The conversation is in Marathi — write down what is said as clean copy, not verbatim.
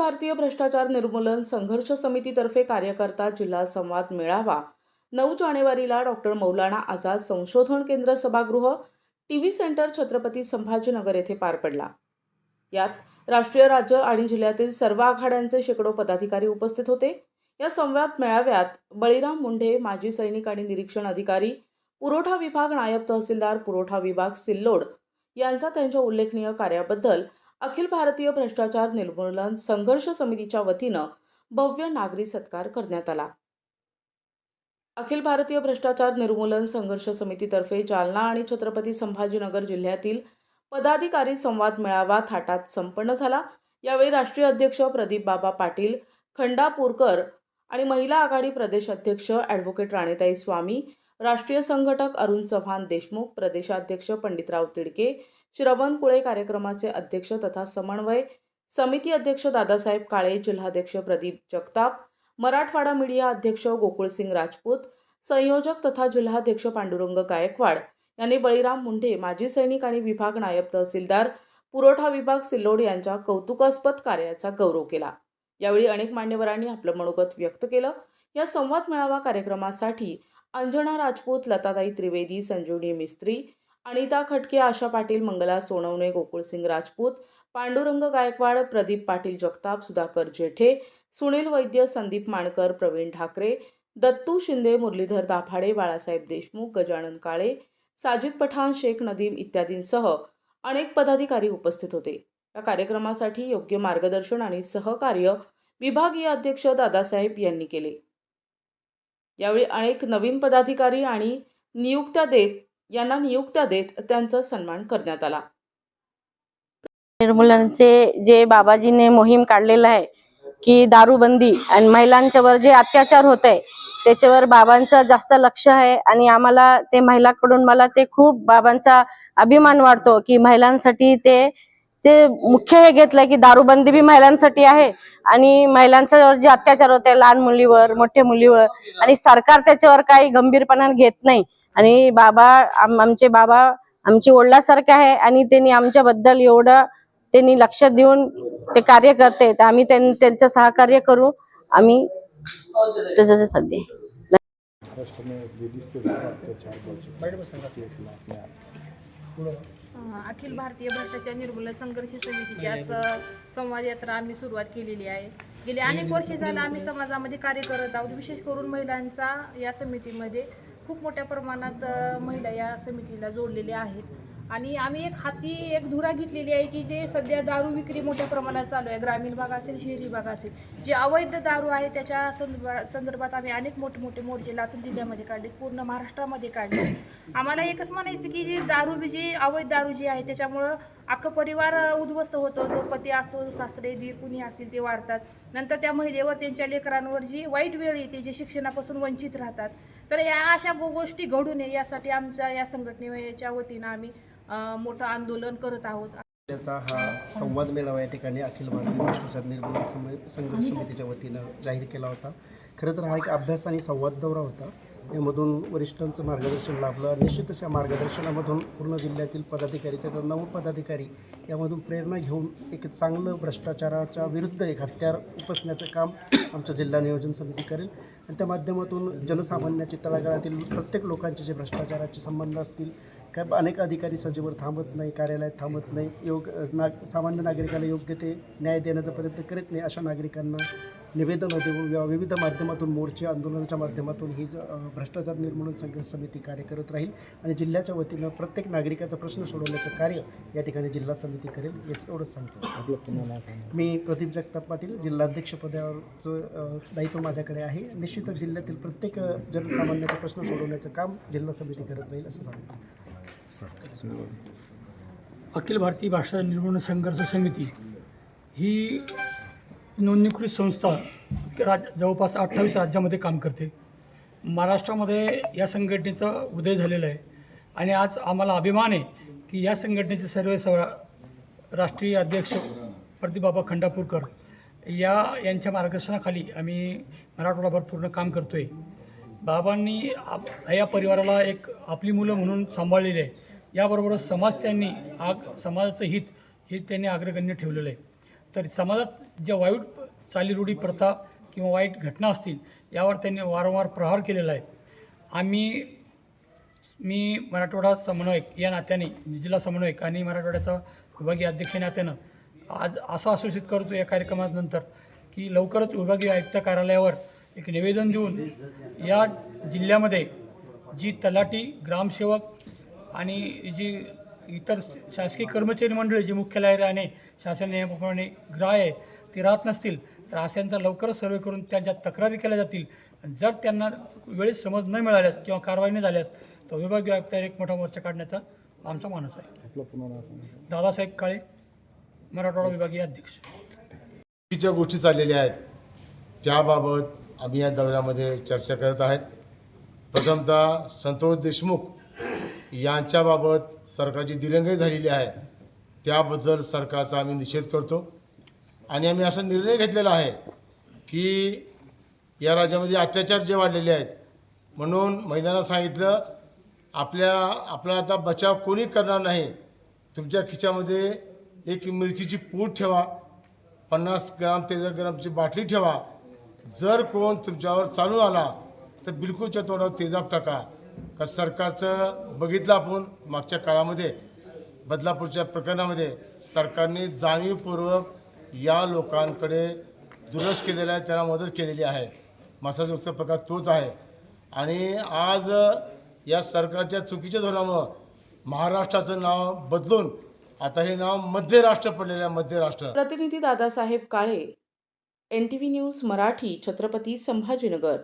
अखिल भारतीय भ्रष्टाचार निर्मूलन संघर्ष समितीतर्फे कार्यकर्ता जिल्हा संवाद मेळावा 9 जानेवारीला डॉक्टर मौलाना आझाद संशोधन केंद्र सभागृह टीव्ही सेंटर छत्रपती संभाजीनगर येथे पार पडला। यात राष्ट्रीय, राज्य आणि जिल्ह्यातील सर्व आघाड्यांचे शेकडो पदाधिकारी उपस्थित होते। या संवाद मेळाव्यात बळीराम मुंढे, माजी सैनिक आणि निरीक्षण अधिकारी, पुरवठा विभाग नायब तहसीलदार, पुरवठा विभाग सिल्लोड यांचा त्यांच्या उल्लेखनीय कार्याबद्दल अखिल भारतीय भ्रष्टाचार निर्मूलन संघर्ष समितीच्या वतीनं भव्य नागरी सत्कार करण्यात आला। अखिल भारतीय भ्रष्टाचार निर्मूलन संघर्ष समितीतर्फे जालना आणि छत्रपती संभाजीनगर जिल्ह्यातील पदाधिकारी संवाद मेळावा थाटात संपन्न झाला। यावेळी राष्ट्रीय अध्यक्ष प्रदीप बाबा पाटील खंडापूरकर आणि महिला आघाडी प्रदेश अध्यक्ष ॲडव्होकेट राणीताई स्वामी, राष्ट्रीय संघटक अरुण चव्हाण देशमुख, प्रदेशाध्यक्ष पंडितराव तिडके, श्रवण कुळे, कार्यक्रमाचे अध्यक्ष तथा समन्वय समिती अध्यक्ष दादासाहेब काळे, जिल्हाध्यक्ष प्रदीप जगताप, मराठवाडा मीडिया अध्यक्ष गोकुळसिंग राजपूत, संयोजक तथा जिल्हाध्यक्ष पांडुरंग गायकवाड यांनी बळीराम मुंढे, माजी सैनिक आणि विभाग नायब तहसीलदार, पुरवठा विभाग सिल्लोड यांच्या कौतुकास्पद कार्याचा गौरव केला। यावेळी अनेक मान्यवरांनी आपलं मनोगत व्यक्त केलं। या संवाद मेळावा कार्यक्रमासाठी अंजना राजपूत, लताताई त्रिवेदी, संजीवनी मिस्त्री, अनिता खटके, आशा पाटील, मंगला सोनवणे, गोकुळसिंग राजपूत, पांडुरंग गायकवाड, प्रदीप पाटील जगताप, सुधाकर जेठे, सुनील वैद्य, संदीप माणकर, प्रवीण ठाकरे, दत्तू शिंदे, मुरलीधर दाभाडे, बाळासाहेब देशमुख, गजानन काळे, साजिद पठाण, शेख नदीम इत्यादींसह अनेक पदाधिकारी उपस्थित होते। या कार्यक्रमासाठी योग्य मार्गदर्शन आणि सहकार्य विभागीय अध्यक्ष दादासाहेब यांनी केले। यावेळी अनेक नवीन पदाधिकारी आणि नियुक्त्या देत त्यांचा सन्मान करण्यात आला। निर्मूलनचे जे बाबाजीने मोहीम काढलेला आहे की दारूबंदी आणि महिलांच्यावर जे अत्याचार होत आहे त्याच्यावर बाबांचं जास्त लक्ष आहे आणि आम्हाला ते महिलांकडून मला ते खूप बाबांचा अभिमान वाटतो की महिलांसाठी ते मुख्य हे घेतलंय की दारूबंदी भी महिलांसाठी आहे आणि महिलांच्यावर जे अत्याचार होते लहान मुलीवर, मोठ्या मुलीवर, आणि सरकार त्याच्यावर काही गंभीरपणाने घेत नाही। आणि आमचे बाबा आमची ओढल्यासारखे आहे आणि त्यांनी आमच्याबद्दल एवढं त्यांनी लक्ष देऊन ते कार्य करते, तर आम्ही त्यांचं सहकार्य करू। आम्ही त्याचं सध्या अखिल भारतीय भ्रष्टाचार निर्मूलन संघर्ष समितीच्या संवाद यात्रा आम्ही सुरुवात केलेली आहे। गेली अनेक वर्षे झालं आम्ही समाजामध्ये कार्य करत आहोत। विशेष करून महिलांचा या समितीमध्ये खूप मोठ्या प्रमाणात महिला या समितीला जोडलेल्या आहेत आणि आम्ही एक धुरा घेतलेली आहे की जे सध्या दारू विक्री मोठ्या प्रमाणात चालू आहे, ग्रामीण भाग असेल, शहरी भाग असेल, जे अवैध दारू आहे त्याच्या संदर्भात आम्ही अनेक मोठे मोर्चे लातूर जिल्ह्यामध्ये काढले, पूर्ण महाराष्ट्रामध्ये काढले। आम्हाला एकच म्हणायचं की जी अवैध दारू जी आहे त्याच्यामुळं अख्खं परिवार उद्ध्वस्त होतो। जो पती असतो, सासरे, दीर कुणी असतील ते वाढतात, नंतर त्या महिलेवर, त्यांच्या लेकरांवर जी वाईट वेळ येते, जे शिक्षणापासून वंचित राहतात। तर या अशा गोष्टी घडू नये यासाठी आमच्या या संघटनेच्या वतीनं आम्ही मोठं आंदोलन करत आहोत। त्याचा हा संवाद मेळावा या ठिकाणी अखिल भारतीय भ्रष्टाचार निर्मूलन संघर्ष समितीच्या वतीनं जाहीर केला होता। खरं तर हा एक अभ्यास आणि संवाद दौरा होता। यामधून वरिष्ठांचं मार्गदर्शन लाभलं। निश्चितच या मार्गदर्शनामधून पूर्ण जिल्ह्यातील पदाधिकारी तथा नवपदाधिकारी यामधून प्रेरणा घेऊन एक चांगलं भ्रष्टाचाराच्या विरुद्ध एक हत्यार उपसण्याचं काम आमचं जिल्हा नियोजन समिती करेल आणि त्या माध्यमातून जनसामान्याची तळागाळातील प्रत्येक लोकांचे जे भ्रष्टाचाराचे संबंध असतील, काय अनेक अधिकारी सजेवर थांबत नाही, कार्यालयात थांबत नाही, सामान्य नागरिकाला योग्य ते न्याय देण्याचा प्रयत्न करत नाही, अशा नागरिकांना निवेदनं देऊन विविध माध्यमातून, मोर्चे, आंदोलनाच्या माध्यमातून ही भ्रष्टाचार निर्मूलन संघर्ष समिती कार्य करत राहील आणि जिल्ह्याच्या वतीनं प्रत्येक नागरिकाचा प्रश्न सोडवण्याचं कार्य या ठिकाणी जिल्हा समिती करेल, एवढंच सांगतो। मी प्रदीप जगताप पाटील, जिल्हाध्यक्षपदावरचं दायित्व माझ्याकडे आहे। निश्चितच जिल्ह्यातील प्रत्येक जनसामान्याचे प्रश्न सोडवण्याचं काम जिल्हा समिती करत राहील असं सांगतो। अखिल भारतीय भ्रष्टाचार निर्मूलन संघर्ष समिती ही नोंदणीकृत संस्था जवळपास 28 राज्यामध्ये काम करते। महाराष्ट्रामध्ये या संघटनेचा उदय झालेला आहे आणि आज आम्हाला अभिमान आहे की या संघटनेचे सर्व राष्ट्रीय अध्यक्ष प्रदीप बाबा खंडापूरकर यांच्या मार्गदर्शनाखाली आम्ही मराठवाडाभर पूर्ण काम करतो आहे। बाबांनी या परिवाराला एक आपली मुलं म्हणून सांभाळलेली आहे। याबरोबरच समाजाचं हित हे त्यांनी अग्रगण्य ठेवलेलं आहे। तर समाजात ज्या वाईट चालीरूढी प्रथा किंवा वाईट घटना असतील यावर त्यांनी वारंवार प्रहार केलेला आहे. मी मराठवाडा समन्वयक या नात्याने, जिल्हा समन्वयक आणि मराठवाड्याचा विभागीय अध्यक्ष या नात्यानं आज असं आश्वासित करतो या कार्यक्रमानंतर की लवकरच विभागीय आयुक्त कार्यालयावर एक निवेदन देऊन या जिल्ह्यामध्ये जी तलाठी, ग्रामसेवक आणि जी इतर शासकीय कर्मचारी मंडळी जी मुख्यालय राहणे शासन नियमाप्रमाणे ग्राह्य आहे ते राहत नसतील तर अशांचा लवकरच सर्वे करून त्यांच्या तक्रारी केल्या जातील. जर त्यांना वेळेत समज न मिळाल्यास किंवा कारवाई न झाल्यास तर विभागीय आयुक्तांवर एक मोठा मोर्चा काढण्याचा आमचा मानस आहे. दादासाहेब काळे, मराठवाडा विभागीय अध्यक्ष. ज्या गोष्टी चाललेल्या आहेत त्याबाबत आम्ही या दौऱ्यामध्ये चर्चा करत आहेत. प्रथमतः संतोष देशमुख यांच्याबाबत सरकारची दिरंगाई झालेली आहे त्याबद्दल सरकारचा आम्ही निषेध करतो आणि आम्ही असा निर्णय घेतलेला आहे की या राज्यामध्ये अत्याचार जे वाढलेले आहेत म्हणून महिलांना सांगितलं आपला आता बचाव कोणी करणार नाही. तुमच्या खिशामध्ये एक मिरचीची पूड ठेवा, 50 ग्राम 13 ग्रामची बाटली ठेवा. जर कोण तुमच्यावर चालून आला तर बिलकुलच्या तोंडावर तेजाब टाका. का सरकारचं बघितलं आपण मागच्या काळामध्ये बदलापूरच्या प्रकरणामध्ये सरकारने जाणीवपूर्वक या लोकांकडे दुर्लक्ष केलेलं आहे, त्यांना मदत केलेली आहे. मासाजोगचा प्रकार तोच आहे आणि आज या सरकारच्या चुकीच्या धोरणामुळं महाराष्ट्राचं नाव बदलून आता हे नाव मध्य राष्ट्र पडलेलं आहे. मध्य राष्ट्र. प्रतिनिधी दादासाहेब काळे, NTV न्यूज मराठी, छत्रपती संभाजीनगर.